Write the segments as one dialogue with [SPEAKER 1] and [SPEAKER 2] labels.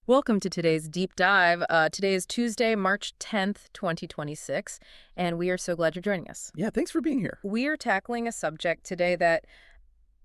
[SPEAKER 1] Welcome to today's deep dive. Today is Tuesday, March 10th, 2026, and we are so glad you're joining us.
[SPEAKER 2] Yeah, thanks for being here.
[SPEAKER 1] We are tackling a subject today that,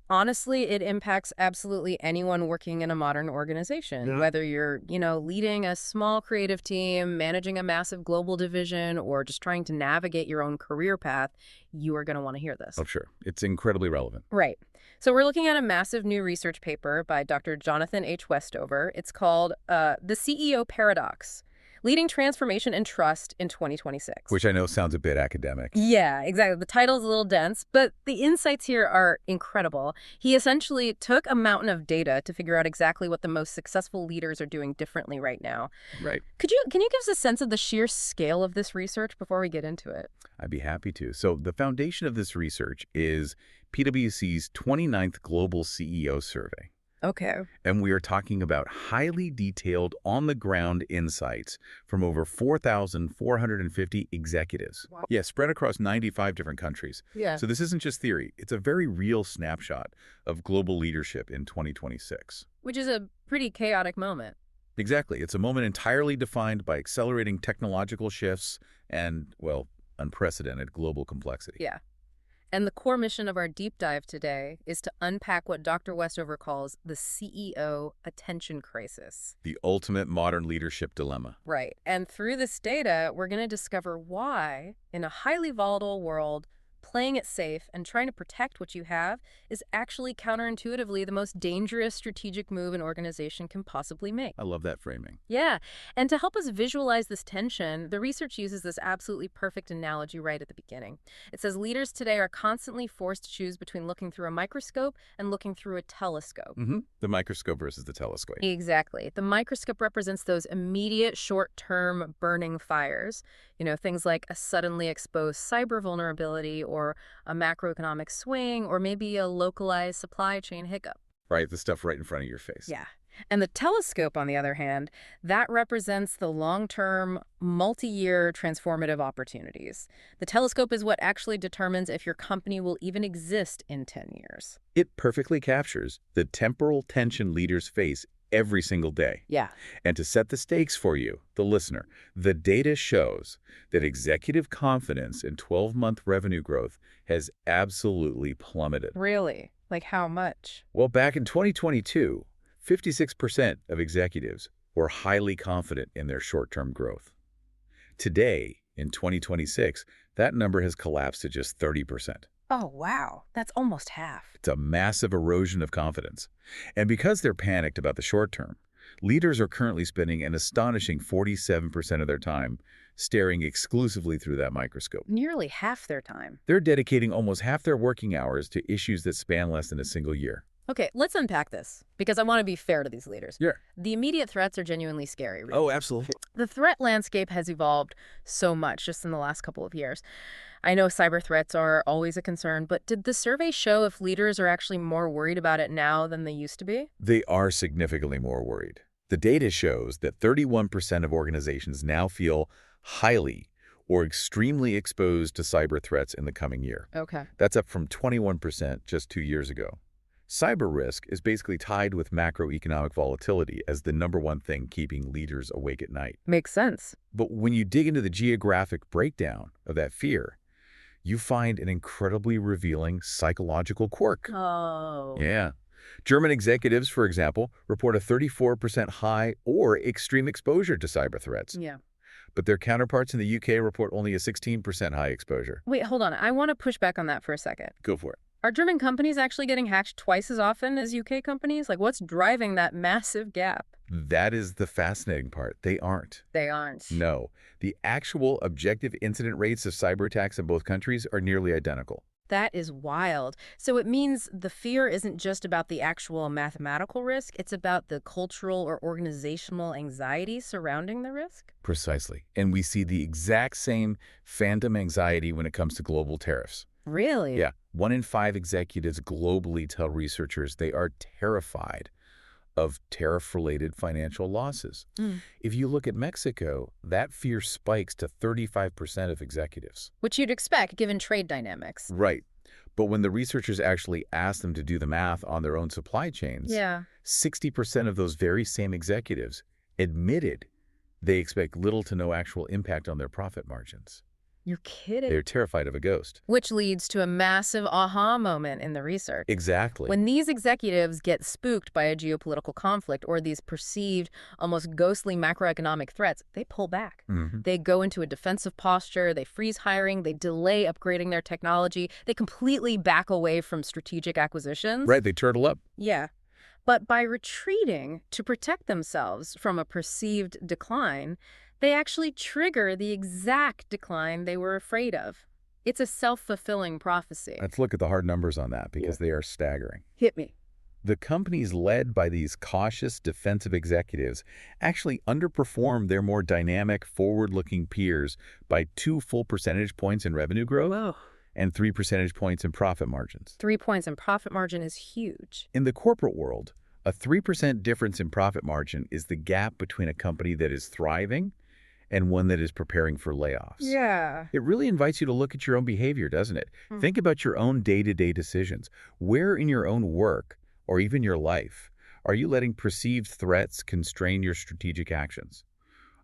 [SPEAKER 1] honestly, it impacts absolutely anyone working in a modern organization.
[SPEAKER 2] Yeah.
[SPEAKER 1] Whether you're, leading a small creative team, managing a massive global division, or just trying to navigate your own career path, you are going to want to hear this.
[SPEAKER 2] Oh, sure. It's incredibly relevant.
[SPEAKER 1] Right. So we're looking at a massive new research paper by Dr. Jonathan H. Westover. It's called The CEO Paradox, Leading Transformation and Trust in 2026.
[SPEAKER 2] Which I know sounds a bit academic.
[SPEAKER 1] Yeah, exactly. The title's a little dense, but the insights here are incredible. He essentially took a mountain of data to figure out exactly what the most successful leaders are doing differently right now.
[SPEAKER 2] Right.
[SPEAKER 1] Can you give us a sense of the sheer scale of this research before we get into it?
[SPEAKER 2] I'd be happy to. So the foundation of this research is PwC's 29th Global CEO Survey.
[SPEAKER 1] Okay.
[SPEAKER 2] And we are talking about highly detailed, on-the-ground insights from over 4,450 executives.
[SPEAKER 1] Wow.
[SPEAKER 2] Yeah, spread across 95 different countries.
[SPEAKER 1] Yeah.
[SPEAKER 2] So this isn't just theory. It's a very real snapshot of global leadership in 2026.
[SPEAKER 1] Which is a pretty chaotic moment.
[SPEAKER 2] Exactly. It's a moment entirely defined by accelerating technological shifts and, well, unprecedented global complexity.
[SPEAKER 1] Yeah. And the core mission of our deep dive today is to unpack what Dr. Westover calls the CEO attention crisis.
[SPEAKER 2] The ultimate modern leadership dilemma.
[SPEAKER 1] Right. And through this data, we're going to discover why, in a highly volatile world, playing it safe and trying to protect what you have is actually counterintuitively the most dangerous strategic move an organization can possibly make.
[SPEAKER 2] I love that framing.
[SPEAKER 1] Yeah. And to help us visualize this tension, the research uses this absolutely perfect analogy right at the beginning. It says leaders today are constantly forced to choose between looking through a microscope and looking through a telescope.
[SPEAKER 2] The microscope versus the telescope.
[SPEAKER 1] Exactly. The microscope represents those immediate short-term burning fires, things like a suddenly exposed cyber vulnerability or a macroeconomic swing or maybe a localized supply chain hiccup.
[SPEAKER 2] Right, the stuff right in front of your face.
[SPEAKER 1] Yeah. And the telescope, on the other hand, that represents the long-term, multi-year transformative opportunities. The telescope is what actually determines if your company will even exist in 10 years.
[SPEAKER 2] It perfectly captures the temporal tension leaders face every single day.
[SPEAKER 1] Yeah.
[SPEAKER 2] And to set the stakes for you, the listener, the data shows that executive confidence in 12-month revenue growth has absolutely plummeted.
[SPEAKER 1] Really? Like how much?
[SPEAKER 2] Well, back in 2022, 56% of executives were highly confident in their short-term growth. Today, in 2026, that number has collapsed to just 30%.
[SPEAKER 1] Oh, wow. That's almost half.
[SPEAKER 2] It's a massive erosion of confidence. And because they're panicked about the short term, leaders are currently spending an astonishing 47% of their time staring exclusively through that microscope.
[SPEAKER 1] Nearly half their time.
[SPEAKER 2] They're dedicating almost half their working hours to issues that span less than a single year.
[SPEAKER 1] Okay, let's unpack this, because I want to be fair to these leaders.
[SPEAKER 2] Yeah.
[SPEAKER 1] The immediate threats are genuinely scary. Really.
[SPEAKER 2] Oh, absolutely.
[SPEAKER 1] The threat landscape has evolved so much just in the last couple of years. I know cyber threats are always a concern, but did the survey show if leaders are actually more worried about it now than they used to be?
[SPEAKER 2] They are significantly more worried. The data shows that 31% of organizations now feel highly or extremely exposed to cyber threats in the coming year.
[SPEAKER 1] Okay.
[SPEAKER 2] That's up from 21% just 2 years ago. Cyber risk is basically tied with macroeconomic volatility as the #1 thing keeping leaders awake at night.
[SPEAKER 1] Makes sense.
[SPEAKER 2] But when you dig into the geographic breakdown of that fear, you find an incredibly revealing psychological quirk.
[SPEAKER 1] Oh.
[SPEAKER 2] Yeah. German executives, for example, report a 34% high or extreme exposure to cyber threats.
[SPEAKER 1] Yeah.
[SPEAKER 2] But their counterparts in the UK report only a 16% high exposure.
[SPEAKER 1] Wait, hold on. I want to push back on that for a second.
[SPEAKER 2] Go for it.
[SPEAKER 1] Are German companies actually getting hacked twice as often as UK companies? Like, what's driving that massive gap?
[SPEAKER 2] That is the fascinating part. They aren't.
[SPEAKER 1] They aren't.
[SPEAKER 2] No. The actual objective incident rates of cyber attacks in both countries are nearly identical.
[SPEAKER 1] That is wild. So it means the fear isn't just about the actual mathematical risk, it's about the cultural or organizational anxiety surrounding the risk?
[SPEAKER 2] Precisely. And we see the exact same phantom anxiety when it comes to global tariffs.
[SPEAKER 1] Really?
[SPEAKER 2] Yeah. 1 in 5 executives globally tell researchers they are terrified of tariff-related financial losses. If you look at Mexico, that fear spikes to 35% of executives.
[SPEAKER 1] Which you'd expect given trade dynamics.
[SPEAKER 2] Right. But when the researchers actually ask them to do the math on their own supply chains,
[SPEAKER 1] Yeah.
[SPEAKER 2] 60% of those very same executives admitted they expect little to no actual impact on their profit margins.
[SPEAKER 1] You're kidding.
[SPEAKER 2] They're terrified of a ghost.
[SPEAKER 1] Which leads to a massive aha moment in the research.
[SPEAKER 2] Exactly.
[SPEAKER 1] When these executives get spooked by a geopolitical conflict or these perceived, almost ghostly macroeconomic threats, they pull back. They go into a defensive posture, they freeze hiring, they delay upgrading their technology, they completely back away from strategic acquisitions.
[SPEAKER 2] Right, they turtle up.
[SPEAKER 1] Yeah. But by retreating to protect themselves from a perceived decline, they actually trigger the exact decline they were afraid of. It's a self-fulfilling prophecy.
[SPEAKER 2] Let's look at the hard numbers on that because they are staggering.
[SPEAKER 1] Hit me.
[SPEAKER 2] The companies led by these cautious defensive executives actually underperformed their more dynamic, forward-looking peers by 2 full percentage points in revenue growth
[SPEAKER 1] Whoa.
[SPEAKER 2] and 3 percentage points in profit margins.
[SPEAKER 1] 3 points in profit margin is huge.
[SPEAKER 2] In the corporate world, a 3% difference in profit margin is the gap between a company that is thriving and one that is preparing for layoffs.
[SPEAKER 1] Yeah.
[SPEAKER 2] It really invites you to look at your own behavior, doesn't it? Think about your own day-to-day decisions. Where in your own work, or even your life, are you letting perceived threats constrain your strategic actions?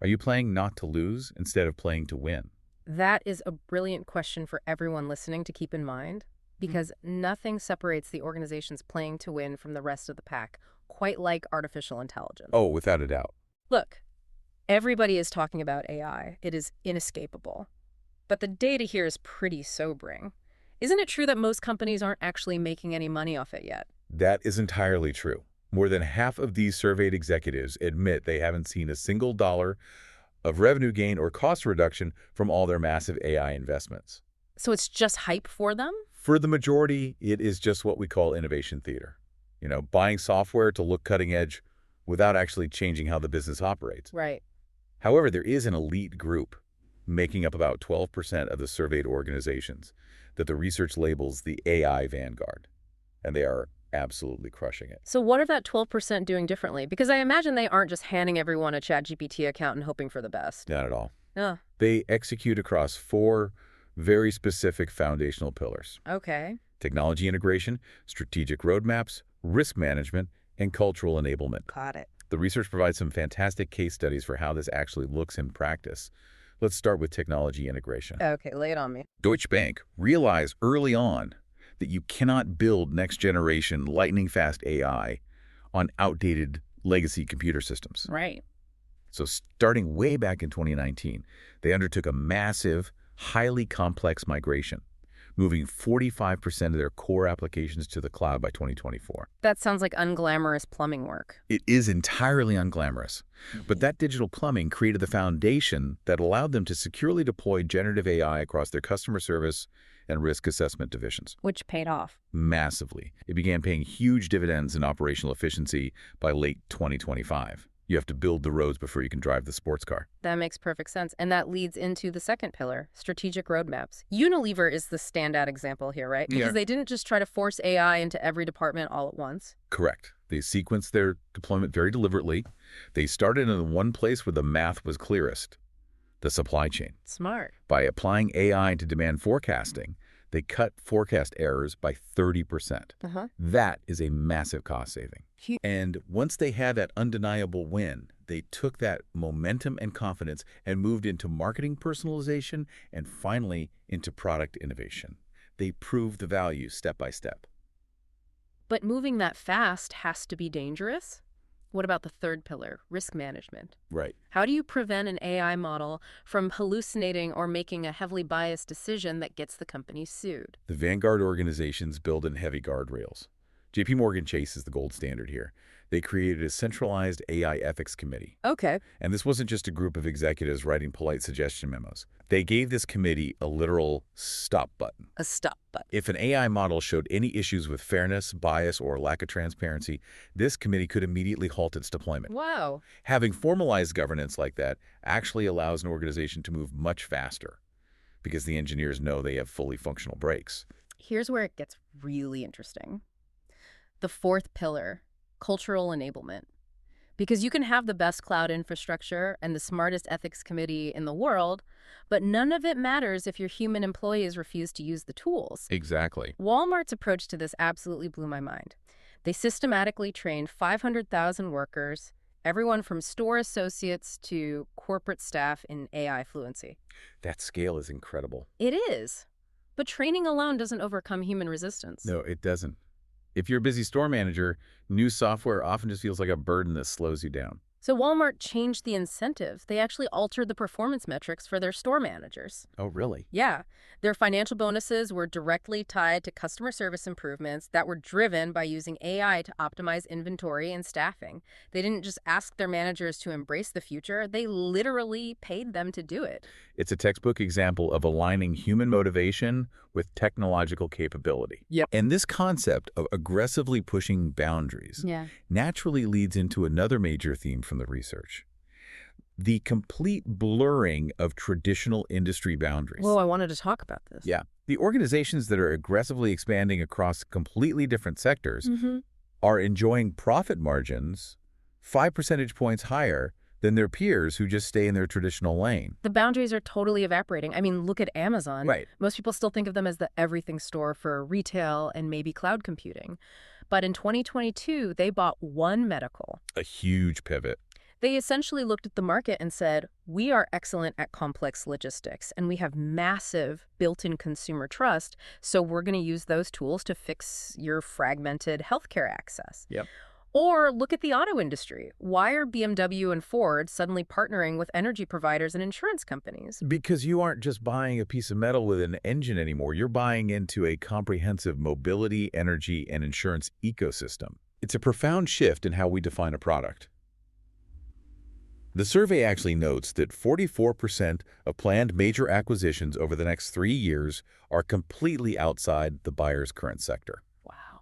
[SPEAKER 2] Are you playing not to lose instead of playing to win?
[SPEAKER 1] That is a brilliant question for everyone listening to keep in mind, because nothing separates the organization's playing to win from the rest of the pack, quite like artificial intelligence.
[SPEAKER 2] Oh, without a doubt.
[SPEAKER 1] Look, everybody is talking about AI. It is inescapable. But the data here is pretty sobering. Isn't it true that most companies aren't actually making any money off it yet?
[SPEAKER 2] That is entirely true. More than half of these surveyed executives admit they haven't seen a single dollar of revenue gain or cost reduction from all their massive AI investments.
[SPEAKER 1] So it's just hype for them?
[SPEAKER 2] For the majority, it is just what we call innovation theater. Buying software to look cutting edge without actually changing how the business operates.
[SPEAKER 1] Right.
[SPEAKER 2] However, there is an elite group making up about 12% of the surveyed organizations that the research labels the AI vanguard, and they are absolutely crushing it.
[SPEAKER 1] So what are that 12% doing differently? Because I imagine they aren't just handing everyone a ChatGPT account and hoping for the best.
[SPEAKER 2] Not at all.
[SPEAKER 1] Yeah.
[SPEAKER 2] They execute across 4 very specific foundational pillars:
[SPEAKER 1] Okay.
[SPEAKER 2] technology integration, strategic roadmaps, risk management, and cultural enablement.
[SPEAKER 1] Got it.
[SPEAKER 2] The research provides some fantastic case studies for how this actually looks in practice. Let's start with technology integration.
[SPEAKER 1] Okay, lay it on me.
[SPEAKER 2] Deutsche Bank realized early on that you cannot build next-generation lightning-fast AI on outdated legacy computer systems.
[SPEAKER 1] Right.
[SPEAKER 2] So starting way back in 2019, they undertook a massive, highly complex migration, moving 45% of their core applications to the cloud by 2024.
[SPEAKER 1] That sounds like unglamorous plumbing work.
[SPEAKER 2] It is entirely unglamorous, but that digital plumbing created the foundation that allowed them to securely deploy generative AI across their customer service and risk assessment divisions.
[SPEAKER 1] Which paid off.
[SPEAKER 2] Massively. It began paying huge dividends in operational efficiency by late 2025. You have to build the roads before you can drive the sports car.
[SPEAKER 1] That makes perfect sense. And that leads into the second pillar, strategic roadmaps. Unilever is the standout example here, right? Because they didn't just try to force AI into every department all at once.
[SPEAKER 2] Correct. They sequenced their deployment very deliberately. They started in one place where the math was clearest: the supply chain.
[SPEAKER 1] Smart.
[SPEAKER 2] By applying AI to demand forecasting, they cut forecast errors by 30%. That is a massive cost saving. And once they had that undeniable win, they took that momentum and confidence and moved into marketing personalization and finally into product innovation. They proved the value step by step.
[SPEAKER 1] But moving that fast has to be dangerous. What about the third pillar, risk management?
[SPEAKER 2] Right.
[SPEAKER 1] How do you prevent an AI model from hallucinating or making a heavily biased decision that gets the company sued?
[SPEAKER 2] The vanguard organizations build in heavy guardrails. JP Morgan Chase is the gold standard here. They created a centralized AI ethics committee.
[SPEAKER 1] Okay.
[SPEAKER 2] And this wasn't just a group of executives writing polite suggestion memos. They gave this committee a literal stop button.
[SPEAKER 1] A stop button.
[SPEAKER 2] If an AI model showed any issues with fairness, bias, or lack of transparency, this committee could immediately halt its deployment.
[SPEAKER 1] Wow.
[SPEAKER 2] Having formalized governance like that actually allows an organization to move much faster because the engineers know they have fully functional brakes.
[SPEAKER 1] Here's where it gets really interesting. The fourth pillar, cultural enablement. Because you can have the best cloud infrastructure and the smartest ethics committee in the world, but none of it matters if your human employees refuse to use the tools.
[SPEAKER 2] Exactly.
[SPEAKER 1] Walmart's approach to this absolutely blew my mind. They systematically trained 500,000 workers everyone from store associates to corporate staff in AI fluency.
[SPEAKER 2] That scale is incredible.
[SPEAKER 1] It is. But training alone doesn't overcome human resistance.
[SPEAKER 2] No, it doesn't. If you're a busy store manager, new software often just feels like a burden that slows you down.
[SPEAKER 1] So Walmart changed the incentive. They actually altered the performance metrics for their store managers.
[SPEAKER 2] Oh, really?
[SPEAKER 1] Yeah, their financial bonuses were directly tied to customer service improvements that were driven by using AI to optimize inventory and staffing. They didn't just ask their managers to embrace the future, they literally paid them to do it.
[SPEAKER 2] It's a textbook example of aligning human motivation with technological capability.
[SPEAKER 1] Yep.
[SPEAKER 2] And this concept of aggressively pushing boundaries
[SPEAKER 1] Yeah.
[SPEAKER 2] naturally leads into another major theme from the research: the complete blurring of traditional industry boundaries.
[SPEAKER 1] Whoa, I wanted to talk about this.
[SPEAKER 2] Yeah. The organizations that are aggressively expanding across completely different sectors are enjoying profit margins 5 percentage points higher than their peers who just stay in their traditional lane.
[SPEAKER 1] The boundaries are totally evaporating. I mean, look at Amazon.
[SPEAKER 2] Right.
[SPEAKER 1] Most people still think of them as the everything store for retail and maybe cloud computing. But in 2022, they bought One Medical.
[SPEAKER 2] A huge pivot.
[SPEAKER 1] They essentially looked at the market and said, we are excellent at complex logistics, and we have massive built-in consumer trust, so we're going to use those tools to fix your fragmented healthcare access.
[SPEAKER 2] Yep.
[SPEAKER 1] Or look at the auto industry. Why are BMW and Ford suddenly partnering with energy providers and insurance companies?
[SPEAKER 2] Because you aren't just buying a piece of metal with an engine anymore. You're buying into a comprehensive mobility, energy, and insurance ecosystem. It's a profound shift in how we define a product. The survey actually notes that 44% of planned major acquisitions over the next 3 years are completely outside the buyer's current sector.
[SPEAKER 1] Wow.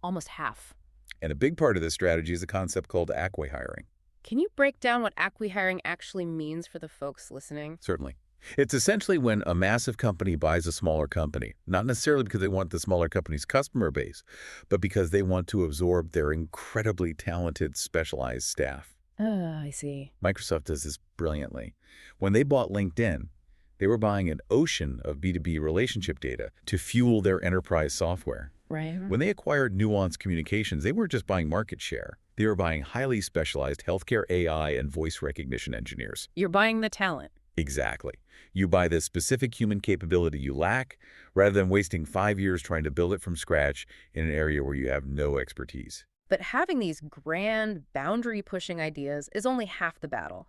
[SPEAKER 1] Almost half.
[SPEAKER 2] And a big part of this strategy is a concept called acqui-hiring.
[SPEAKER 1] Can you break down what acqui-hiring actually means for the folks listening?
[SPEAKER 2] Certainly. It's essentially when a massive company buys a smaller company, not necessarily because they want the smaller company's customer base, but because they want to absorb their incredibly talented, specialized staff.
[SPEAKER 1] Oh, I see.
[SPEAKER 2] Microsoft does this brilliantly. When they bought LinkedIn, they were buying an ocean of B2B relationship data to fuel their enterprise software.
[SPEAKER 1] Right.
[SPEAKER 2] When they acquired Nuance Communications, they weren't just buying market share. They were buying highly specialized healthcare AI and voice recognition engineers.
[SPEAKER 1] You're buying the talent.
[SPEAKER 2] Exactly. You buy the specific human capability you lack, rather than wasting 5 years trying to build it from scratch in an area where you have no expertise.
[SPEAKER 1] But having these grand, boundary-pushing ideas is only half the battle.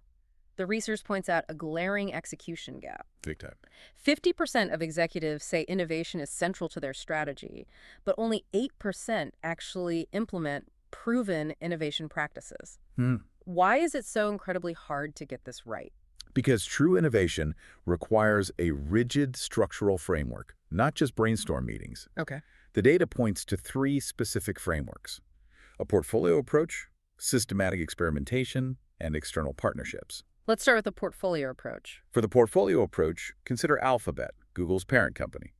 [SPEAKER 1] The research points out a glaring execution gap.
[SPEAKER 2] Big time.
[SPEAKER 1] 50% of executives say innovation is central to their strategy, but only 8% actually implement proven innovation practices. Why is it so incredibly hard to get this right?
[SPEAKER 2] Because true innovation requires a rigid structural framework, not just brainstorm meetings.
[SPEAKER 1] Okay.
[SPEAKER 2] The data points to 3 specific frameworks: a portfolio approach, systematic experimentation, and external partnerships.
[SPEAKER 1] Let's start with the portfolio approach.
[SPEAKER 2] For the portfolio approach, consider Alphabet, Google's parent company.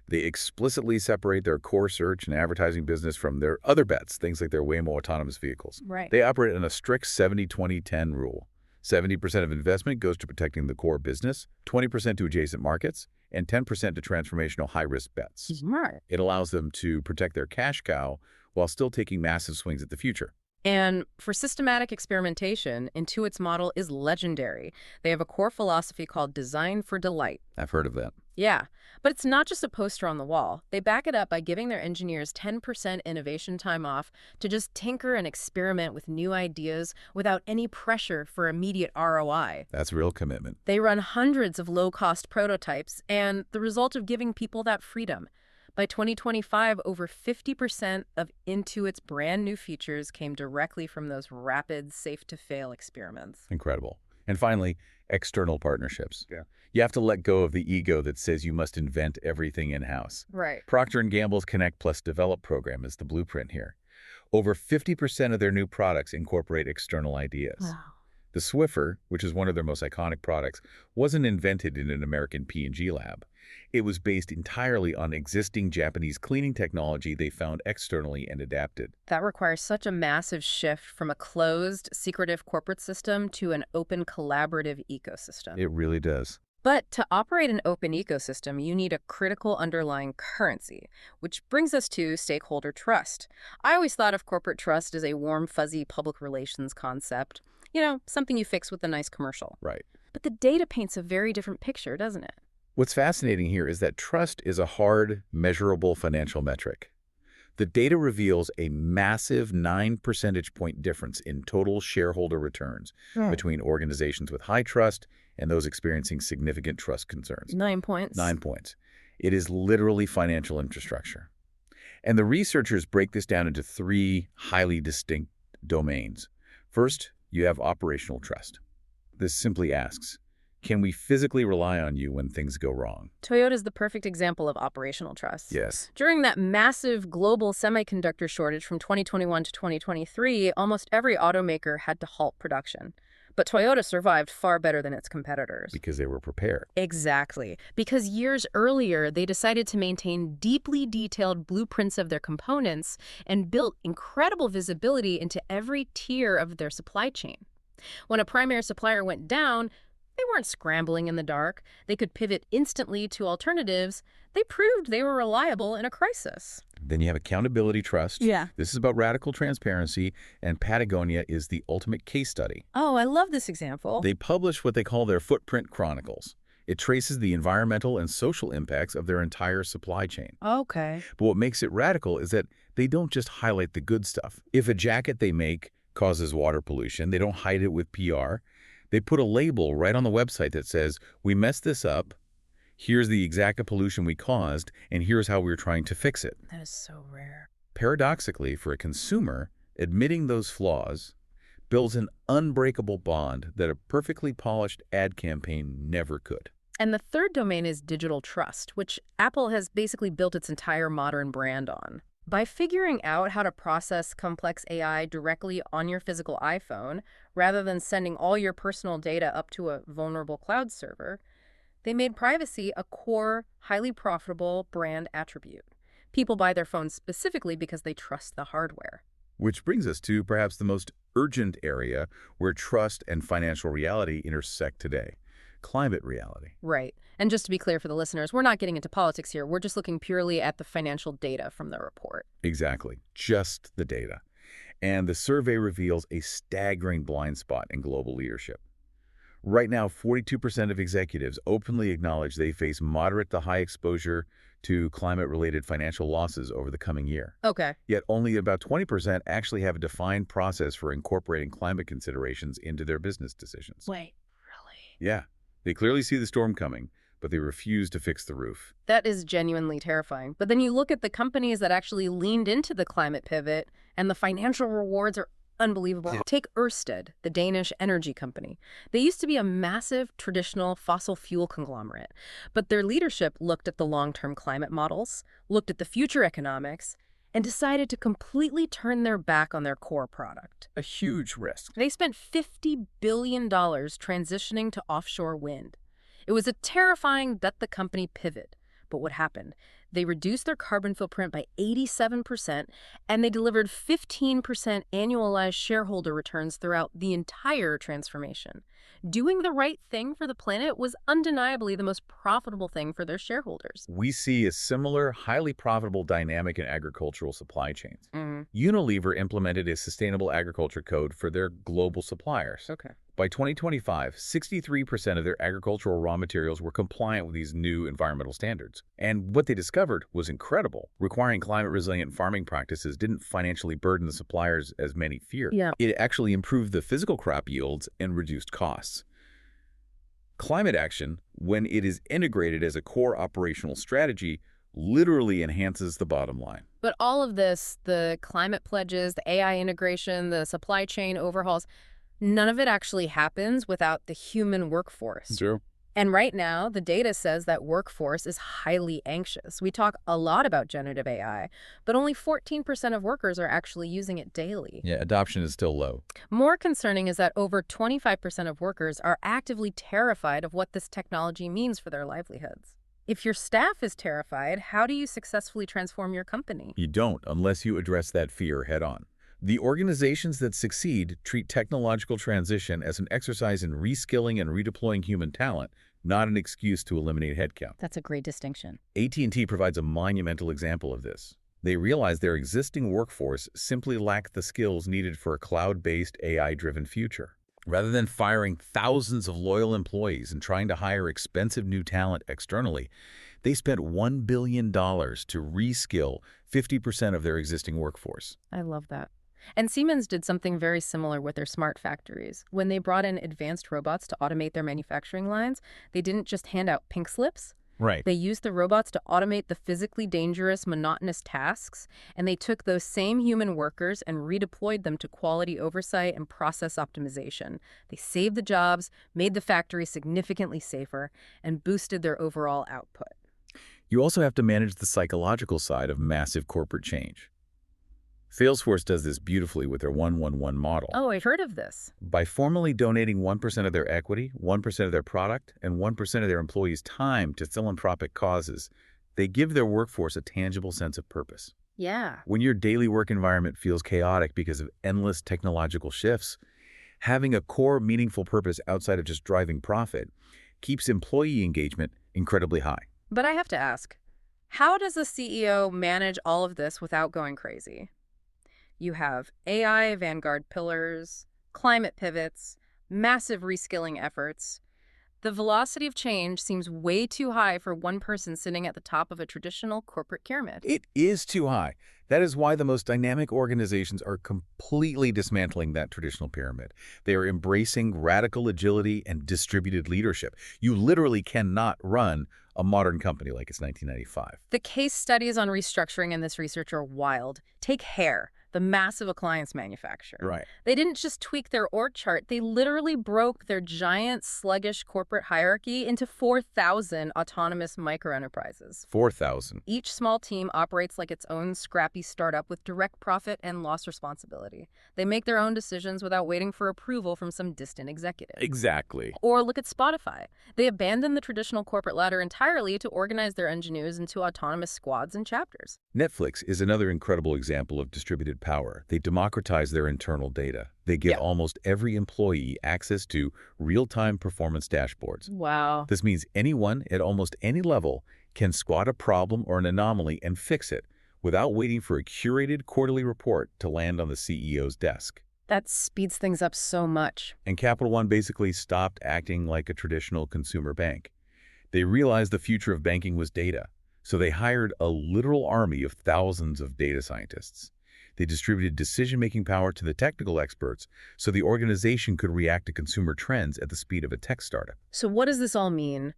[SPEAKER 2] They explicitly separate their core search and advertising business from their other bets, things like their Waymo autonomous vehicles.
[SPEAKER 1] Right.
[SPEAKER 2] They operate on a strict 70-20-10 rule. 70% of investment goes to protecting the core business, 20% to adjacent markets, and 10% to transformational high-risk bets.
[SPEAKER 1] Smart.
[SPEAKER 2] It allows them to protect their cash cow while still taking massive swings at the future.
[SPEAKER 1] And for systematic experimentation, Intuit's model is legendary. They have a core philosophy called design for delight.
[SPEAKER 2] I've heard of that.
[SPEAKER 1] Yeah, but it's not just a poster on the wall. They back it up by giving their engineers 10% innovation time off to just tinker and experiment with new ideas without any pressure for immediate ROI.
[SPEAKER 2] That's real commitment.
[SPEAKER 1] They run hundreds of low-cost prototypes, and the result of giving people that freedom. By 2025, over 50% of Intuit's brand new features came directly from those rapid, safe-to-fail experiments.
[SPEAKER 2] Incredible. And finally, external partnerships.
[SPEAKER 1] Yeah.
[SPEAKER 2] You have to let go of the ego that says you must invent everything in-house.
[SPEAKER 1] Right.
[SPEAKER 2] Procter & Gamble's Connect Plus Develop program is the blueprint here. Over 50% of their new products incorporate external ideas.
[SPEAKER 1] Wow.
[SPEAKER 2] The Swiffer, which is one of their most iconic products, wasn't invented in an American P&G lab. It was based entirely on existing Japanese cleaning technology they found externally and adapted.
[SPEAKER 1] That requires such a massive shift from a closed, secretive corporate system to an open, collaborative ecosystem.
[SPEAKER 2] It really does.
[SPEAKER 1] But to operate an open ecosystem, you need a critical underlying currency, which brings us to stakeholder trust. I always thought of corporate trust as a warm, fuzzy public relations concept. Something you fix with a nice commercial.
[SPEAKER 2] Right.
[SPEAKER 1] But the data paints a very different picture, doesn't it?
[SPEAKER 2] What's fascinating here is that trust is a hard, measurable financial metric. The data reveals a massive 9 percentage point difference in total shareholder returns between organizations with high trust and those experiencing significant trust concerns.
[SPEAKER 1] 9 points.
[SPEAKER 2] 9 points. It is literally financial infrastructure. And the researchers break this down into 3 highly distinct domains. First, you have operational trust. This simply asks, can we physically rely on you when things go wrong?
[SPEAKER 1] Toyota's the perfect example of operational trust.
[SPEAKER 2] Yes.
[SPEAKER 1] During that massive global semiconductor shortage from 2021 to 2023, almost every automaker had to halt production. But Toyota survived far better than its competitors.
[SPEAKER 2] Because they were prepared.
[SPEAKER 1] Exactly. Because years earlier, they decided to maintain deeply detailed blueprints of their components and built incredible visibility into every tier of their supply chain. When a primary supplier went down, they weren't scrambling in the dark. They could pivot instantly to alternatives. They proved they were reliable in a crisis.
[SPEAKER 2] Then you have accountability trust.
[SPEAKER 1] Yeah.
[SPEAKER 2] This is about radical transparency, and Patagonia is the ultimate case study.
[SPEAKER 1] Oh, I love this example.
[SPEAKER 2] They publish what they call their Footprint Chronicles. It traces the environmental and social impacts of their entire supply chain.
[SPEAKER 1] Okay.
[SPEAKER 2] But what makes it radical is that they don't just highlight the good stuff. If a jacket they make causes water pollution, they don't hide it with PR. They put a label right on the website that says, we messed this up, here's the exact pollution we caused, and here's how we're trying to fix it.
[SPEAKER 1] That is so rare.
[SPEAKER 2] Paradoxically, for a consumer, admitting those flaws builds an unbreakable bond that a perfectly polished ad campaign never could.
[SPEAKER 1] And the third domain is digital trust, which Apple has basically built its entire modern brand on. By figuring out how to process complex AI directly on your physical iPhone, rather than sending all your personal data up to a vulnerable cloud server, they made privacy a core, highly profitable brand attribute. People buy their phones specifically because they trust the hardware.
[SPEAKER 2] Which brings us to perhaps the most urgent area where trust and financial reality intersect today. Climate reality.
[SPEAKER 1] Right. And just to be clear for the listeners, we're not getting into politics here. We're just looking purely at the financial data from the report.
[SPEAKER 2] Exactly. Just the data. And the survey reveals a staggering blind spot in global leadership. Right now, 42% of executives openly acknowledge they face moderate to high exposure to climate-related financial losses over the coming year.
[SPEAKER 1] Okay.
[SPEAKER 2] Yet only about 20% actually have a defined process for incorporating climate considerations into their business decisions.
[SPEAKER 1] Wait, really?
[SPEAKER 2] Yeah. They clearly see the storm coming, but they refuse to fix the roof.
[SPEAKER 1] That is genuinely terrifying. But then you look at the companies that actually leaned into the climate pivot, and the financial rewards are unbelievable. Take Ørsted, the Danish energy company. They used to be a massive traditional fossil fuel conglomerate, but their leadership looked at the long-term climate models, looked at the future economics, and decided to completely turn their back on their core product.
[SPEAKER 2] A huge risk.
[SPEAKER 1] They spent $50 billion transitioning to offshore wind. It was a terrifying bet the company pivot. But what happened? They reduced their carbon footprint by 87%, and they delivered 15% annualized shareholder returns throughout the entire transformation. Doing the right thing for the planet was undeniably the most profitable thing for their shareholders.
[SPEAKER 2] We see a similar, highly profitable dynamic in agricultural supply chains. Unilever implemented a sustainable agriculture code for their global suppliers.
[SPEAKER 1] Okay.
[SPEAKER 2] By 2025, 63% of their agricultural raw materials were compliant with these new environmental standards. And what they discovered was incredible. Requiring climate-resilient farming practices didn't financially burden the suppliers as many feared.
[SPEAKER 1] Yeah.
[SPEAKER 2] It actually improved the physical crop yields and reduced costs. Climate action, when it is integrated as a core operational strategy, literally enhances the bottom line.
[SPEAKER 1] But all of this, the climate pledges, the AI integration, the supply chain overhauls, none of it actually happens without the human workforce.
[SPEAKER 2] True.
[SPEAKER 1] And right now, the data says that workforce is highly anxious. We talk a lot about generative AI, but only 14% of workers are actually using it daily.
[SPEAKER 2] Yeah, adoption is still low.
[SPEAKER 1] More concerning is that over 25% of workers are actively terrified of what this technology means for their livelihoods. If your staff is terrified, how do you successfully transform your company?
[SPEAKER 2] You don't unless you address that fear head on. The organizations that succeed treat technological transition as an exercise in reskilling and redeploying human talent, not an excuse to eliminate headcount.
[SPEAKER 1] That's a great distinction.
[SPEAKER 2] AT&T provides a monumental example of this. They realized their existing workforce simply lacked the skills needed for a cloud-based, AI-driven future. Rather than firing thousands of loyal employees and trying to hire expensive new talent externally, they spent $1 billion to reskill 50% of their existing workforce.
[SPEAKER 1] I love that. And Siemens did something very similar with their smart factories. When they brought in advanced robots to automate their manufacturing lines, they didn't just hand out pink slips.
[SPEAKER 2] Right.
[SPEAKER 1] They used the robots to automate the physically dangerous, monotonous tasks, and they took those same human workers and redeployed them to quality oversight and process optimization. They saved the jobs, made the factory significantly safer, and boosted their overall output.
[SPEAKER 2] You also have to manage the psychological side of massive corporate change. Salesforce does this beautifully with their 1-1-1 model.
[SPEAKER 1] Oh, I've heard of this.
[SPEAKER 2] By formally donating 1% of their equity, 1% of their product, and 1% of their employees' time to philanthropic causes, they give their workforce a tangible sense of purpose.
[SPEAKER 1] Yeah.
[SPEAKER 2] When your daily work environment feels chaotic because of endless technological shifts, having a core, meaningful purpose outside of just driving profit keeps employee engagement incredibly high.
[SPEAKER 1] But I have to ask, how does a CEO manage all of this without going crazy? You have AI vanguard pillars, climate pivots, massive reskilling efforts. The velocity of change seems way too high for one person sitting at the top of a traditional corporate pyramid.
[SPEAKER 2] It is too high. That is why the most dynamic organizations are completely dismantling that traditional pyramid. They are embracing radical agility and distributed leadership. You literally cannot run a modern company like it's 1995.
[SPEAKER 1] The case studies on restructuring in this research are wild. Take Hair, the massive appliance manufacturer.
[SPEAKER 2] Right.
[SPEAKER 1] They didn't just tweak their org chart, they literally broke their giant, sluggish corporate hierarchy into 4,000 autonomous microenterprises.
[SPEAKER 2] 4,000.
[SPEAKER 1] Each small team operates like its own scrappy startup with direct profit and loss responsibility. They make their own decisions without waiting for approval from some distant executive.
[SPEAKER 2] Exactly.
[SPEAKER 1] Or look at Spotify. They abandoned the traditional corporate ladder entirely to organize their engineers into autonomous squads and chapters.
[SPEAKER 2] Netflix is another incredible example of distributed power. They democratize their internal data. They give almost every employee access to real-time performance dashboards.
[SPEAKER 1] Wow.
[SPEAKER 2] This means anyone at almost any level can spot a problem or an anomaly and fix it without waiting for a curated quarterly report to land on the CEO's desk.
[SPEAKER 1] That speeds things up so much.
[SPEAKER 2] And Capital One basically stopped acting like a traditional consumer bank. They realized the future of banking was data, so they hired a literal army of thousands of data scientists. They distributed decision-making power to the technical experts so the organization could react to consumer trends at the speed of a tech startup.
[SPEAKER 1] So what does this all mean?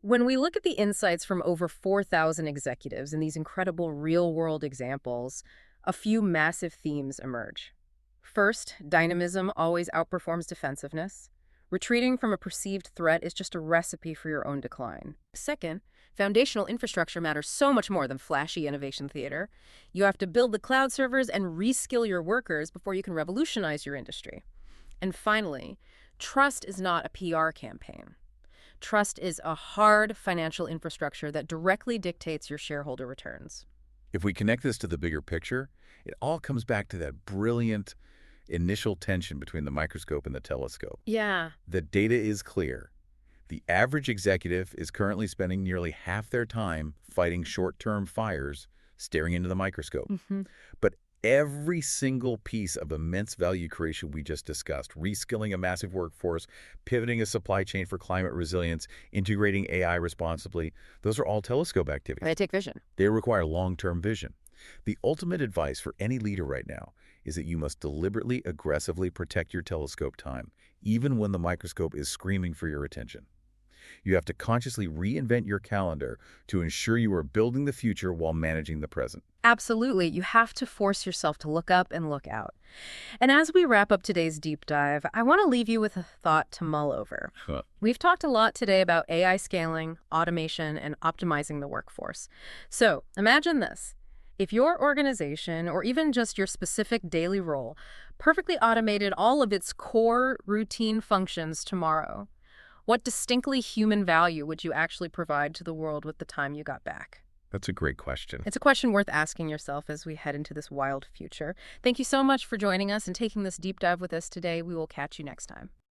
[SPEAKER 1] When we look at the insights from over 4,000 executives in these incredible real-world examples, a few massive themes emerge. First, dynamism always outperforms defensiveness. Retreating from a perceived threat is just a recipe for your own decline. Second, foundational infrastructure matters so much more than flashy innovation theater. You have to build the cloud servers and reskill your workers before you can revolutionize your industry. And finally, trust is not a PR campaign. Trust is a hard financial infrastructure that directly dictates your shareholder returns.
[SPEAKER 2] If we connect this to the bigger picture, it all comes back to that brilliant initial tension between the microscope and the telescope.
[SPEAKER 1] Yeah.
[SPEAKER 2] The data is clear. The average executive is currently spending nearly half their time fighting short-term fires, staring into the microscope. But every single piece of immense value creation we just discussed, reskilling a massive workforce, pivoting a supply chain for climate resilience, integrating AI responsibly, those are all telescope activities.
[SPEAKER 1] They take vision.
[SPEAKER 2] They require long-term vision. The ultimate advice for any leader right now is that you must deliberately, aggressively protect your telescope time, even when the microscope is screaming for your attention. You have to consciously reinvent your calendar to ensure you are building the future while managing the present.
[SPEAKER 1] Absolutely. You have to force yourself to look up and look out. And as we wrap up today's deep dive, I want to leave you with a thought to mull over. We've talked a lot today about AI scaling, automation, and optimizing the workforce. So imagine this. If your organization, or even just your specific daily role, perfectly automated all of its core routine functions tomorrow, what distinctly human value would you actually provide to the world with the time you got back?
[SPEAKER 2] That's a great question.
[SPEAKER 1] It's a question worth asking yourself as we head into this wild future. Thank you so much for joining us and taking this deep dive with us today. We will catch you next time.